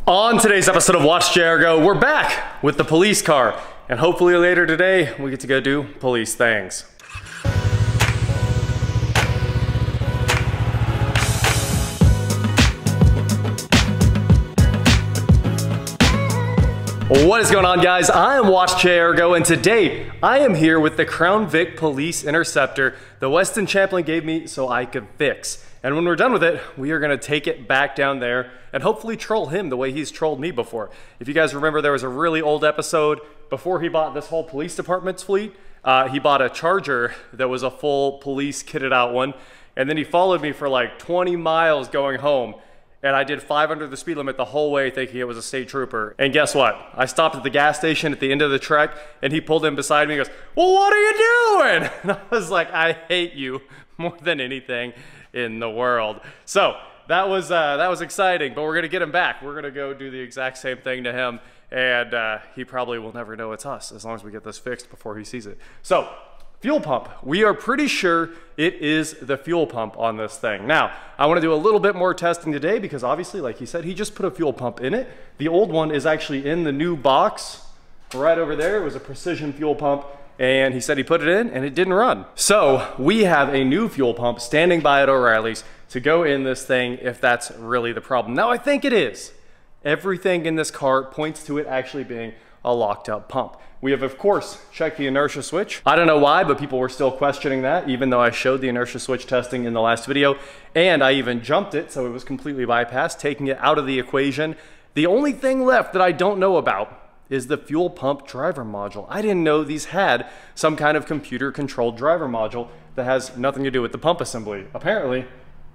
On today's episode of WatchJRGo, we're back with the police car, and hopefully later today we get to go do police things. What is going on, guys? I am WatchJRGo, and today I am here with the Crown Vic Police Interceptor the Weston Champlin gave me so I could fix. And when we're done with it, we are gonna take it back down there and hopefully troll him the way he's trolled me before. If you guys remember, there was a really old episode before he bought this whole police department's fleet. He bought a Charger that was a full police kitted out one. And then he followed me for like 20 miles going home. And I did 5 under the speed limit the whole way thinking it was a state trooper. And guess what? I stopped at the gas station at the end of the trek and he pulled in beside me and goes, "Well, what are you doing?" And I was like, "I hate you more than anything in the world." So that was exciting, but we're gonna get him back. We're gonna go do the exact same thing to him, and he probably will never know it's us as long as we get this fixed before he sees it. So, fuel pump. We are pretty sure it is the fuel pump on this thing. Now, I wanna do a little bit more testing today because obviously, like he said, he just put a fuel pump in it. The old one is actually in the new box right over there. It was a precision fuel pump, and he said he put it in and it didn't run. So we have a new fuel pump standing by at O'Reilly's to go in this thing if that's really the problem. Now I think it is. Everything in this car points to it actually being a locked up pump. We have, of course, checked the inertia switch. I don't know why, but people were still questioning that, even though I showed the inertia switch testing in the last video, and I even jumped it, so it was completely bypassed, taking it out of the equation. The only thing left that I don't know about is the fuel pump driver module. I didn't know these had some kind of computer controlled driver module that has nothing to do with the pump assembly. Apparently,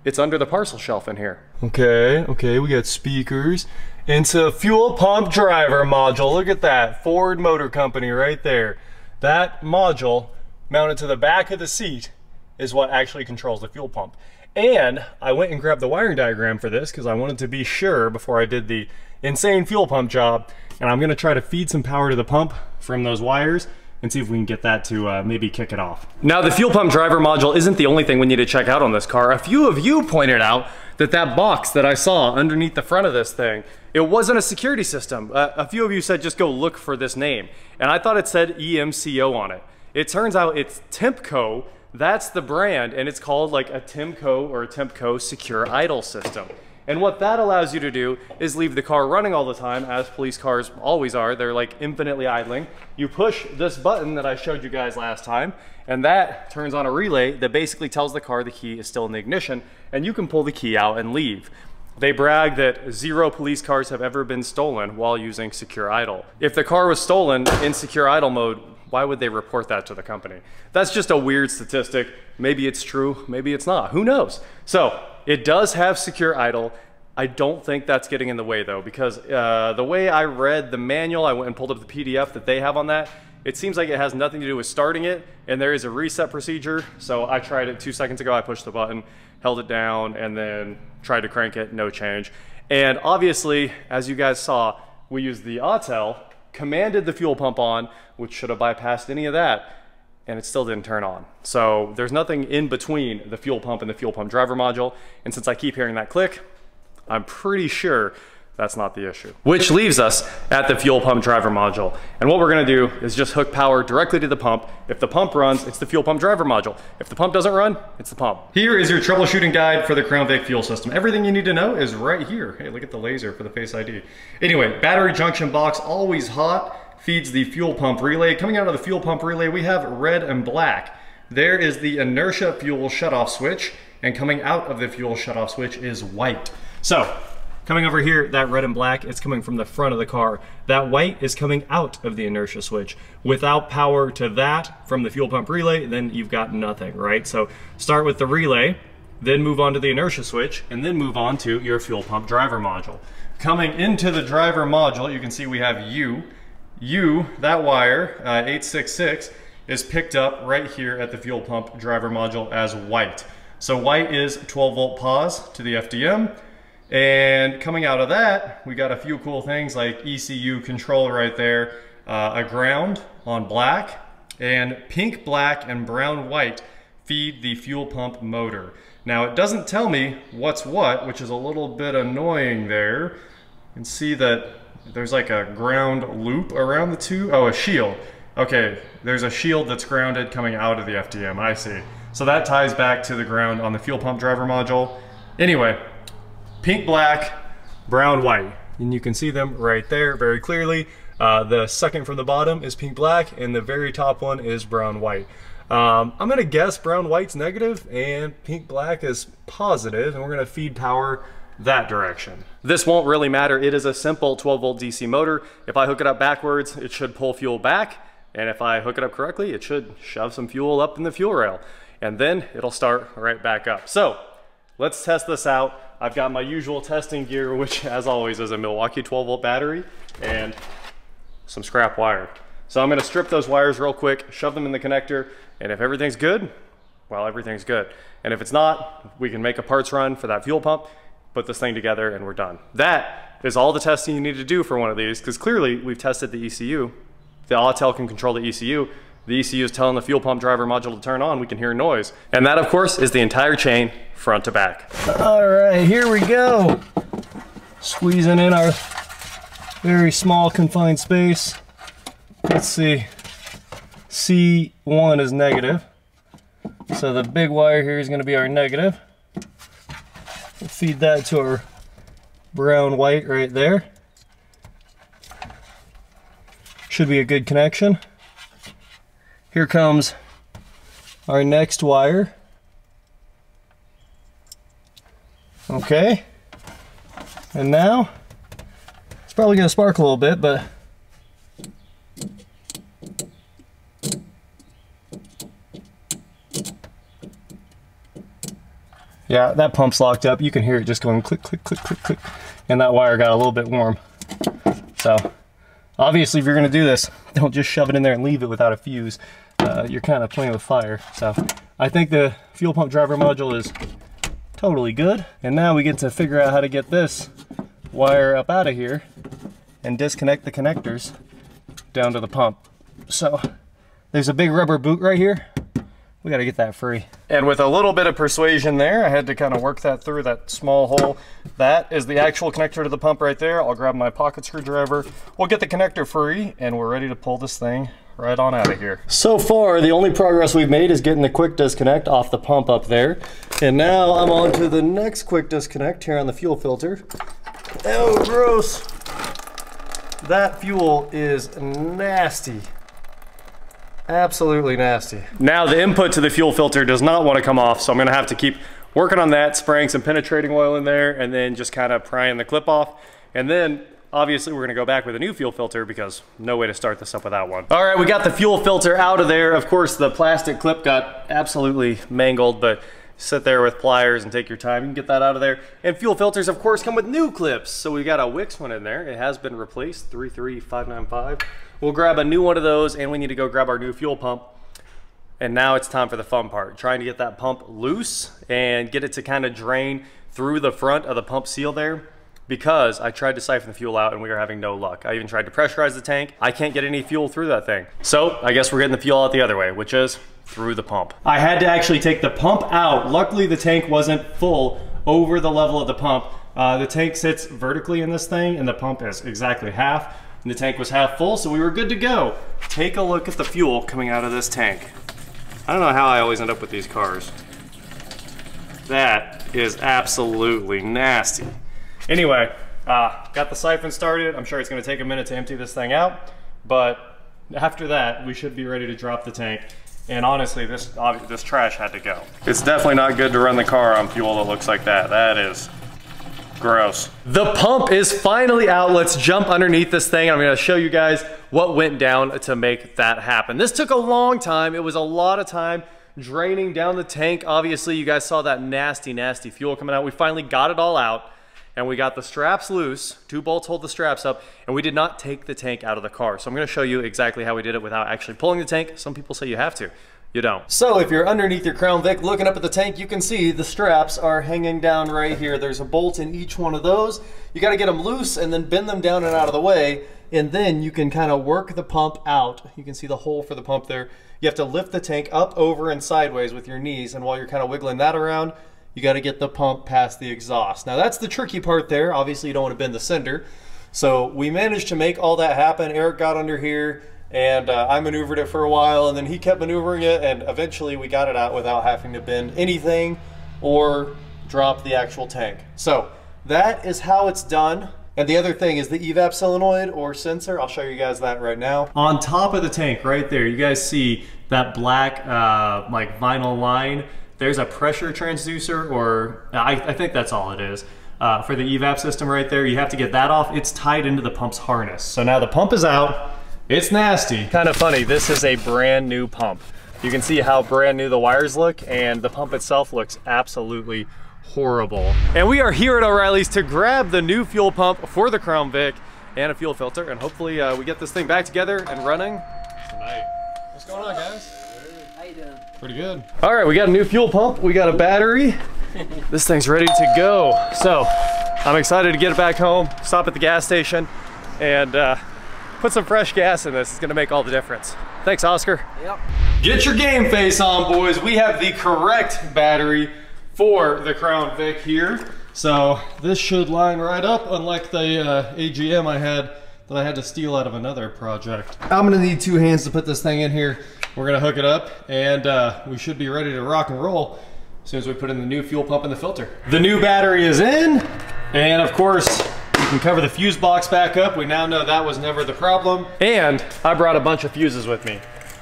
it's under the parcel shelf in here. Okay, we got speakers. It's a fuel pump driver module. Look at that, Ford Motor Company right there. That module mounted to the back of the seat is what actually controls the fuel pump. And I went and grabbed the wiring diagram for this because I wanted to be sure before I did the insane fuel pump job. And I'm gonna try to feed some power to the pump from those wires and see if we can get that to maybe kick it off. Now, the fuel pump driver module isn't the only thing we need to check out on this car. A few of you pointed out that that box that I saw underneath the front of this thing, it wasn't a security system. A few of you said just go look for this name. And I thought it said EMCO on it. It turns out it's Tempco. That's the brand, and it's called like a Timco or a Tempco secure idle system. And what that allows you to do is leave the car running all the time, as police cars always are. They're like infinitely idling. You push this button that I showed you guys last time, and that turns on a relay that basically tells the car the key is still in the ignition, and you can pull the key out and leave. They brag that 0 police cars have ever been stolen while using secure idle. If the car was stolen in secure idle mode, why would they report that to the company? That's just a weird statistic. Maybe it's true, maybe it's not, who knows? So, it does have secure idle. I don't think that's getting in the way though, because the way I read the manual, I went and pulled up the PDF that they have on that, it seems like it has nothing to do with starting it, and there is a reset procedure. So I tried it 2 seconds ago, I pushed the button, held it down, and then tried to crank it, no change. And obviously, as you guys saw, we used the Autel, commanded the fuel pump on, which should have bypassed any of that, and it still didn't turn on. So there's nothing in between the fuel pump and the fuel pump driver module. And since I keep hearing that click, I'm pretty sure that's not the issue. Which leaves us at the fuel pump driver module. And what we're gonna do is just hook power directly to the pump. If the pump runs, it's the fuel pump driver module. If the pump doesn't run, it's the pump. Here is your troubleshooting guide for the Crown Vic fuel system. Everything you need to know is right here. Hey, look at the laser for the Face ID. Anyway, battery junction box, always hot, feeds the fuel pump relay. Coming out of the fuel pump relay, we have red and black. There is the inertia fuel shutoff switch, and coming out of the fuel shutoff switch is white. So, coming over here, that red and black, it's coming from the front of the car. That white is coming out of the inertia switch. Without power to that from the fuel pump relay, then you've got nothing, right? So start with the relay, then move on to the inertia switch, and then move on to your fuel pump driver module. Coming into the driver module, you can see we have that wire, 866, is picked up right here at the fuel pump driver module as white. So white is 12 volt pause to the FDM. And coming out of that, we got a few cool things like ECU control right there, a ground on black, and pink, black, and brown, white feed the fuel pump motor. Now it doesn't tell me what's what, which is a little bit annoying there, You can see that there's like a ground loop around the two. Oh, a shield. Okay, there's a shield that's grounded coming out of the FDM, I see. So that ties back to the ground on the fuel pump driver module. Anyway, pink, black, brown, white. And you can see them right there very clearly. The second from the bottom is pink, black, and the very top one is brown, white. I'm gonna guess brown, white's negative and pink, black is positive, and we're gonna feed power that direction. This won't really matter. It is a simple 12-volt DC motor. If I hook it up backwards, it should pull fuel back. And if I hook it up correctly, it should shove some fuel up in the fuel rail. And then it'll start right back up. So let's test this out. I've got my usual testing gear, which as always is a Milwaukee 12-volt battery and some scrap wire. So I'm gonna strip those wires real quick, shove them in the connector, and if everything's good, well, everything's good. And if it's not, we can make a parts run for that fuel pump, put this thing together, and we're done. That is all the testing you need to do for one of these, because clearly we've tested the ECU. The Autel can control the ECU. The ECU is telling the fuel pump driver module to turn on. We can hear noise. And that, of course, is the entire chain, front to back. All right, here we go. Squeezing in our very small confined space. Let's see. C1 is negative. So the big wire here is going to be our negative. We'll feed that to our brown white right there. Should be a good connection. Here comes our next wire. Okay. And now, it's probably going to spark a little bit, but yeah, that pump's locked up. You can hear it just going click, click, click, click, click. And that wire got a little bit warm. So, obviously if you're gonna do this, don't just shove it in there and leave it without a fuse. You're kind of playing with fire. So, I think the fuel pump driver module is totally good. And now we get to figure out how to get this wire up out of here and disconnect the connectors down to the pump. So, there's a big rubber boot right here. We gotta get that free. And with a little bit of persuasion there, I had to kind of work that through that small hole. That is the actual connector to the pump right there. I'll grab my pocket screwdriver. We'll get the connector free and we're ready to pull this thing right on out of here. So far, the only progress we've made is getting the quick disconnect off the pump up there. And now I'm on to the next quick disconnect here on the fuel filter. Oh, gross. That fuel is nasty. Absolutely nasty. Now the input to the fuel filter does not want to come off, so I'm gonna have to keep working on that, spraying some penetrating oil in there, and then just kind of prying the clip off. And then obviously we're gonna go back with a new fuel filter because no way to start this up without one. All right, we got the fuel filter out of there. Of course, the plastic clip got absolutely mangled, but sit there with pliers and take your time. You can get that out of there. And fuel filters, of course, come with new clips. So we got a Wix one in there. It has been replaced, 33595. We'll grab a new one of those, and we need to go grab our new fuel pump. And now it's time for the fun part, trying to get that pump loose and get it to kind of drain through the front of the pump seal there, because I tried to siphon the fuel out and we are having no luck. I even tried to pressurize the tank. I can't get any fuel through that thing. So I guess we're getting the fuel out the other way, which is through the pump. I had to actually take the pump out. Luckily the tank wasn't full over the level of the pump. The tank sits vertically in this thing and the pump is exactly half. And the tank was half full, so we were good to go. Take a look at the fuel coming out of this tank. I don't know how I always end up with these cars. That is absolutely nasty. Anyway, got the siphon started. I'm sure it's gonna take a minute to empty this thing out, but after that, we should be ready to drop the tank. And honestly, this trash had to go. It's definitely not good to run the car on fuel that looks like that. That is gross. The pump is finally out. Let's jump underneath this thing. I'm gonna show you guys what went down to make that happen. This took a long time. It was a lot of time draining down the tank. Obviously, you guys saw that nasty, nasty fuel coming out. We finally got it all out and we got the straps loose. 2 bolts hold the straps up, and we did not take the tank out of the car. So I'm gonna show you exactly how we did it without actually pulling the tank. Some people say you have to. You don't. So if you're underneath your Crown Vic looking up at the tank, you can see the straps are hanging down right here. There's a bolt in each one of those. You gotta get them loose and then bend them down and out of the way, and then you can kind of work the pump out. You can see the hole for the pump there. You have to lift the tank up, over, and sideways with your knees, and while you're kind of wiggling that around, you got to get the pump past the exhaust. Now that's the tricky part there. Obviously you don't want to bend the sender. So we managed to make all that happen. Eric got under here and I maneuvered it for a while, and then he kept maneuvering it, and eventually we got it out without having to bend anything or drop the actual tank. So that is how it's done. And the other thing is the evap solenoid or sensor. I'll show you guys that right now. On top of the tank right there, you guys see that black like vinyl line. There's a pressure transducer, or I think that's all it is. For the evap system right there, you have to get that off. It's tied into the pump's harness. So now the pump is out. It's nasty. Kind of funny, this is a brand new pump. You can see how brand new the wires look, and the pump itself looks absolutely horrible. And we are here at O'Reilly's to grab the new fuel pump for the Crown Vic and a fuel filter, and hopefully we get this thing back together and running tonight. What's going on, guys? How you doing? Pretty good. All right, we got a new fuel pump, we got a battery. This thing's ready to go. So I'm excited to get it back home, stop at the gas station, and put some fresh gas in this. It's gonna make all the difference. Thanks, Oscar. Yep. Get your game face on, boys. We have the correct battery for the Crown Vic here. So this should line right up, unlike the AGM I had that I had to steal out of another project. I'm gonna need 2 hands to put this thing in here. We're gonna hook it up, and we should be ready to rock and roll as soon as we put in the new fuel pump and the filter. The new battery is in, and of course, we can cover the fuse box back up. We now know that was never the problem. And I brought a bunch of fuses with me.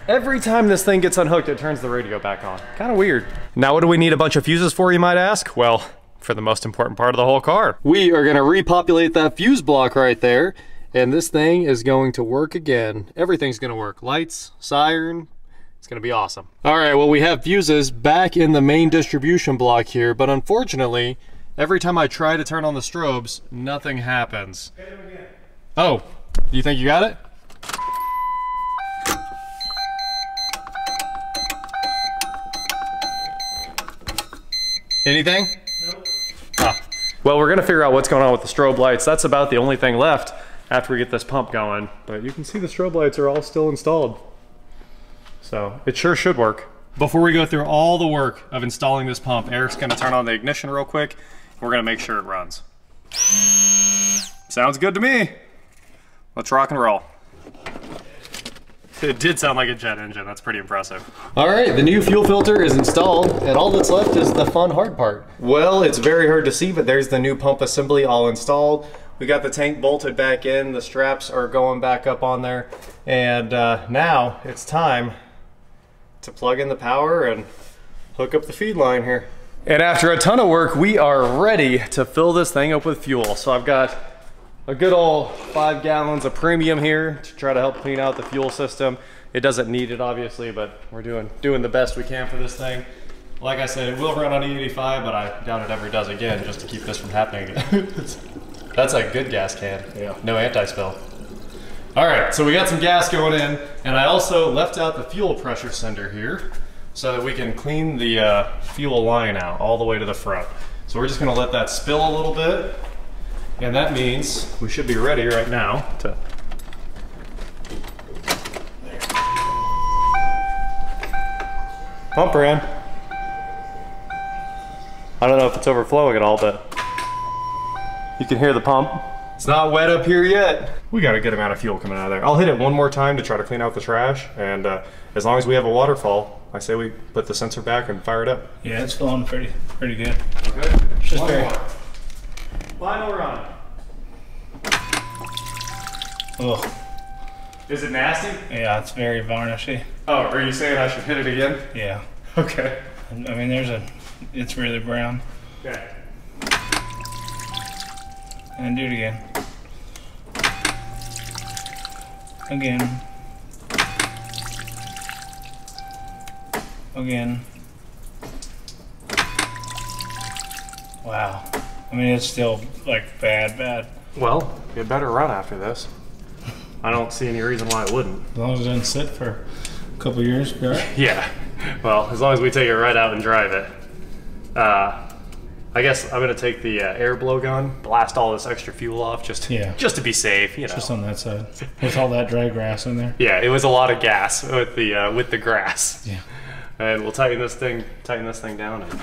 Every time this thing gets unhooked, it turns the radio back on. Kind of weird. Now, what do we need a bunch of fuses for, you might ask? Well, for the most important part of the whole car. We are gonna repopulate that fuse block right there, and this thing is going to work again. Everything's gonna work. Lights, siren, it's gonna be awesome. All right, well, we have fuses back in the main distribution block here, but unfortunately, every time I try to turn on the strobes, nothing happens. Oh, you think you got it? Anything? Nope. Ah. Well, we're gonna figure out what's going on with the strobe lights. That's about the only thing left after we get this pump going. But you can see the strobe lights are all still installed. So it sure should work. Before we go through all the work of installing this pump, Eric's gonna turn on the ignition real quick. We're gonna make sure it runs. Sounds good to me. Let's rock and roll. It did sound like a jet engine. That's pretty impressive. All right, the new fuel filter is installed, and all that's left is the fun hard part. Well, it's very hard to see, but there's the new pump assembly all installed. We got the tank bolted back in. The straps are going back up on there. And now it's time to plug in the power and hook up the feed line here. And after a ton of work, we are ready to fill this thing up with fuel. So I've got a good old 5 gallons of premium here to try to help clean out the fuel system. It doesn't need it, obviously, but we're doing the best we can for this thing. Like I said, it will run on E85, but I doubt it ever does again, just to keep this from happening again. That's a good gas can. Yeah. No anti-spill. All right, so we got some gas going in, and I also left out the fuel pressure sender here so that we can clean the fuel line out all the way to the front. So we're just gonna let that spill a little bit. And that means we should be ready right now to pump ran. I don't know if it's overflowing at all, but you can hear the pump. It's not wet up here yet. We got a good amount of fuel coming out of there. I'll hit it one more time to try to clean out the trash, and as long as we have a waterfall, I say we put the sensor back and fire it up. Yeah, it's flowing pretty good. Okay. It's just very. Final run. Oh. Is it nasty? Yeah, it's very varnishy. Oh, are you saying I should hit it again? Yeah. Okay. I mean, it's really brown. Okay. And do it again. Again. Again. Wow. I mean, it's still like bad. Well, it better run after this. I don't see any reason why it wouldn't. As long as it doesn't sit for a couple years, right? Yeah. Well, as long as we take it right out and drive it. I guess I'm gonna take the air blowgun, blast all this extra fuel off, just to be safe. You know. Just on that side, with all that dry grass in there. Yeah, it was a lot of gas with the grass. Yeah. And we'll tighten this thing down and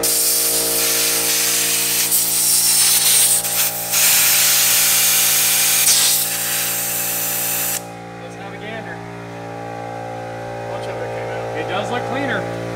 It does look cleaner.